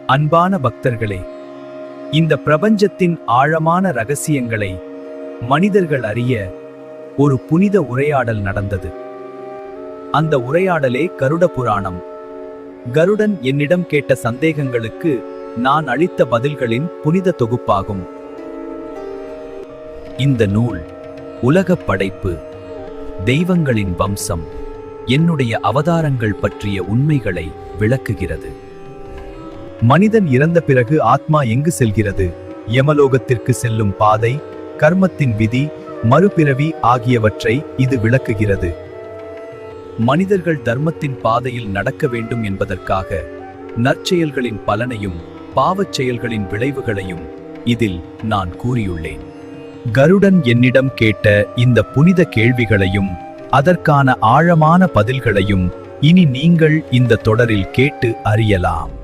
அன்பான பக்தர்களே, இந்த பிரபஞ்சத்தின் ஆழமான ரகசியங்களை மனிதர்கள் அறிய ஒரு புனித உரையாடல் நடந்தது. அந்த உரையாடலே கருட புராணம். கருடன் என்னிடம் கேட்ட சந்தேகங்களுக்கு நான் அளித்த பதில்களின் புனித தொகுப்பாகும். இந்த நூல் உலகப் படைப்பு, தெய்வங்களின் வம்சம், என்னுடைய அவதாரங்கள் பற்றிய உண்மைகளை விளக்குகிறது. மனிதன் இறந்த பிறகு ஆத்மா எங்கு செல்கிறது, யமலோகத்திற்கு செல்லும் பாதை, கர்மத்தின் விதி, மறுபிறவி ஆகியவற்றை இது விளக்குகிறது. மனிதர்கள் தர்மத்தின் பாதையில் நடக்க வேண்டும் என்பதற்காக நற்செயல்களின் பலனையும் பாவச் செயல்களின் விளைவுகளையும் இதில் நான் கூறியுள்ளேன். கருடன் என்னிடம் கேட்ட இந்த புனித கேள்விகளையும் அதற்கான ஆழமான பதில்களையும் இனி நீங்கள் இந்த தொடரில் கேட்டு அறியலாம்.